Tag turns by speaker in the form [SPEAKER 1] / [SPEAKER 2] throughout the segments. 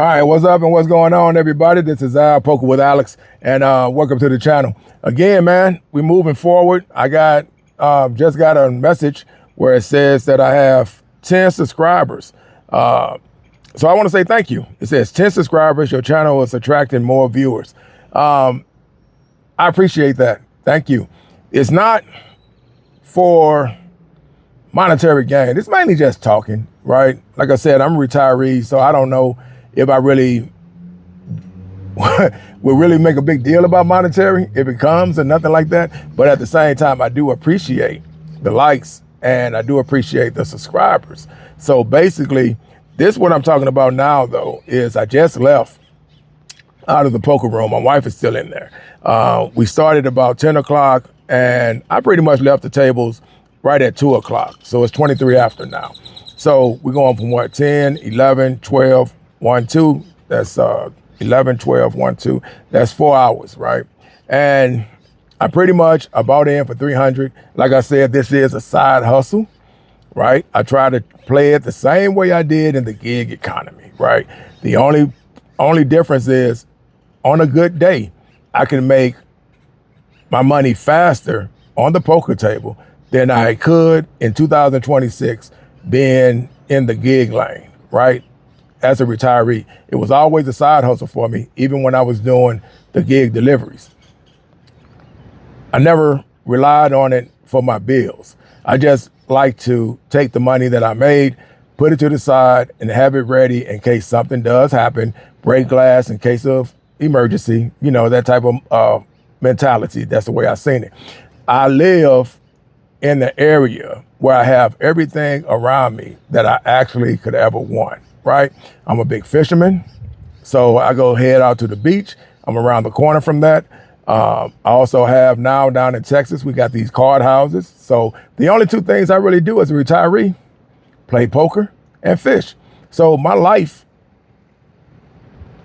[SPEAKER 1] All right, what's up and what's going on, everybody? This is Poker with Alex, and welcome to the channel. Again, man, we're moving forward. I just got a message where it says that I have 10 subscribers. So I want to say thank you. It says 10 subscribers. Your channel is attracting more viewers. I appreciate that. Thank you. It's not for monetary gain. It's mainly just talking, right? Like I said, I'm a retiree, so I don't know if I really will really make a big deal about monetary if it comes or nothing like that. But at the same time, I do appreciate the likes and I do appreciate the subscribers. So basically, this what I'm talking about now, though, is I just left out of the poker room. My wife is still in there. We started about 10 o'clock and I pretty much left the tables right at 2 o'clock. So it's 23 after now. So we're going from what, 10, 11, 12, 1, 2, that's 11, 12, 1, 2, that's 4 hours, right? And I bought in for 300. Like I said, this is a side hustle, right? I try to play it the same way I did in the gig economy, right? The only difference is on a good day, I can make my money faster on the poker table than I could in 2026 being in the gig lane, right? As a retiree, it was always a side hustle for me, even when I was doing the gig deliveries. I never relied on it for my bills. I just like to take the money that I made, put it to the side and have it ready in case something does happen, break glass in case of emergency, you know, that type of mentality. That's the way I seen it. I live in the area where I have everything around me that I actually could ever want. Right? I'm a big fisherman. So I go head out to the beach. I'm around the corner from that. I also have now down in Texas, we got these card houses. So the only two things I really do as a retiree, play poker and fish. So my life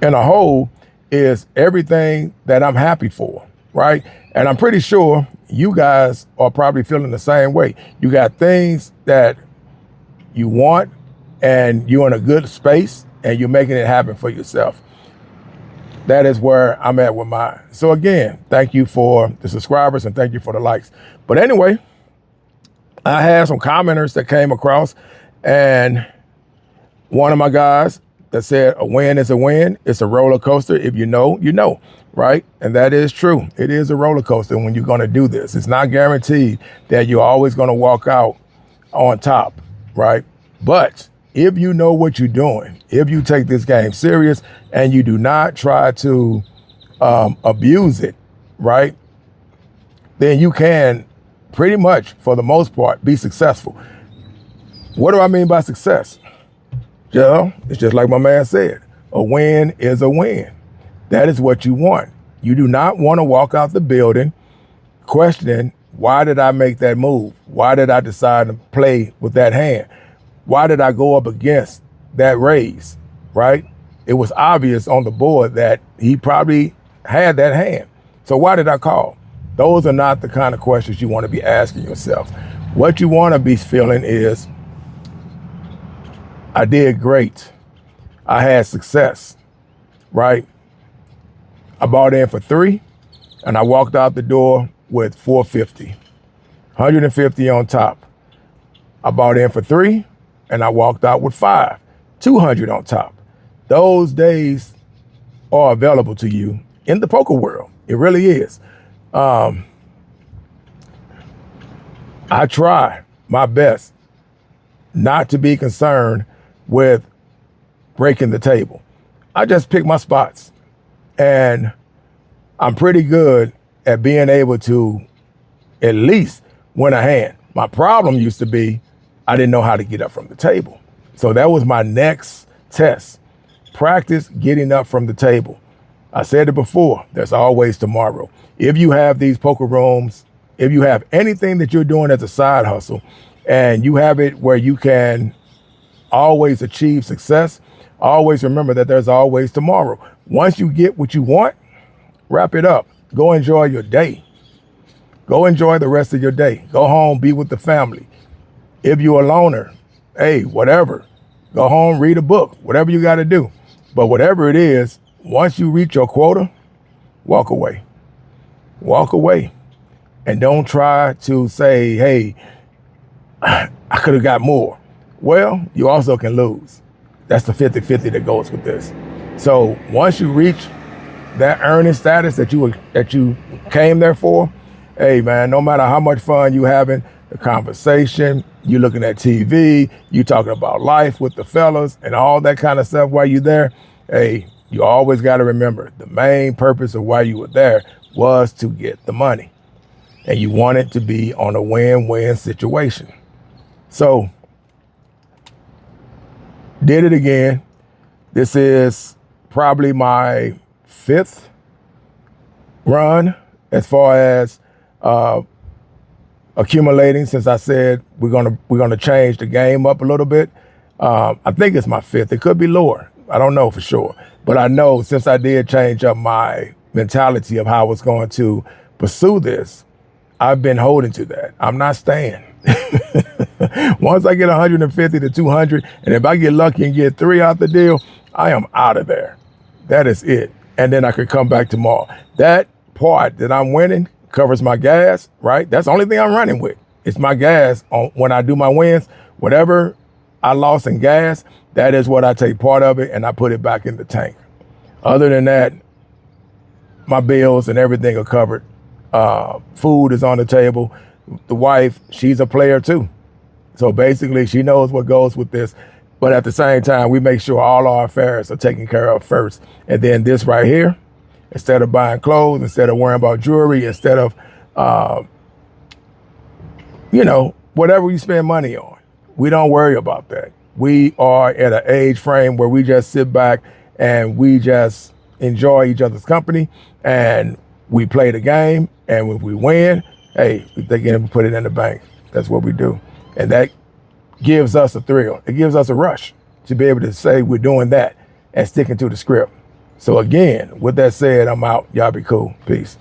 [SPEAKER 1] in a whole is everything that I'm happy for, right? And I'm pretty sure you guys are probably feeling the same way. You got things that you want, and you're in a good space and you're making it happen for yourself. That is where I'm at with mine. So again, thank you for the subscribers and thank you for the likes. But anyway, I had some commenters that came across and one of my guys that said a win is a win. It's a roller coaster. If you know, you know, right? And that is true. It is a roller coaster when you're going to do this. It's not guaranteed that you're always going to walk out on top, right? But if you know what you're doing, if you take this game serious and you do not try to abuse it, right, then you can pretty much, for the most part, be successful. What do I mean by success? Well, it's just like my man said, a win is a win. That is what you want. You do not want to walk out the building questioning, why did I make that move? Why did I decide to play with that hand? Why did I go up against that raise, right? It was obvious on the board that he probably had that hand. So why did I call? Those are not the kind of questions you want to be asking yourself. What you want to be feeling is, I did great. I had success, right? I bought in for 3 and I walked out the door with 450, 150 on top. I bought in for 3 and I walked out with 5, 200 on top. Those days are available to you in the poker world. It really is. I try my best not to be concerned with breaking the table. I just pick my spots and I'm pretty good at being able to at least win a hand. My problem used to be I didn't know how to get up from the table. So that was my next test. Practice getting up from the table. I said it before, there's always tomorrow. If you have these poker rooms, if you have anything that you're doing as a side hustle and you have it where you can always achieve success, always remember that there's always tomorrow. Once you get what you want, wrap it up. Go enjoy your day. Go enjoy the rest of your day. Go home, be with the family. If you're a loner, hey, whatever. Go home, read a book, whatever you got to do. But whatever it is, once you reach your quota, walk away. Walk away. And don't try to say, hey, I could have got more. Well, you also can lose. That's the 50-50 that goes with this. So once you reach that earning status that you came there for, hey man, no matter how much fun you having, the conversation, you looking at TV, you talking about life with the fellas and all that kind of stuff while you there, hey, you always got to remember the main purpose of why you were there was to get the money. And you want it to be on a win-win situation. So, did it again. This is probably my 5th run as far as accumulating, since I said we're gonna change the game up a little bit. I think it's my 5th. It could be lower. I don't know for sure. But I know since I did change up my mentality of how I was going to pursue this, I've been holding to that. I'm not staying. Once I get 150 to 200, and if I get lucky and get 3 out the deal, I am out of there. That is it. And then I could come back tomorrow. That part that I'm winning covers my gas, right? That's the only thing I'm running with. It's my gas on when I do my wins. Whatever I lost in gas, that is what I take part of it and I put it back in the tank. Other than that, my bills and everything are covered. Food is on the table. The wife, she's a player too. So basically she knows what goes with this. But at the same time, we make sure all our affairs are taken care of first. And then this right here, instead of buying clothes, instead of worrying about jewelry, instead of, whatever you spend money on, we don't worry about that. We are at an age frame where we just sit back and we just enjoy each other's company and we play the game. And if we win, hey, we take it and put it in the bank. That's what we do. And that gives us a thrill. It gives us a rush to be able to say we're doing that and sticking to the script. So again, with that said, I'm out. Y'all be cool. Peace.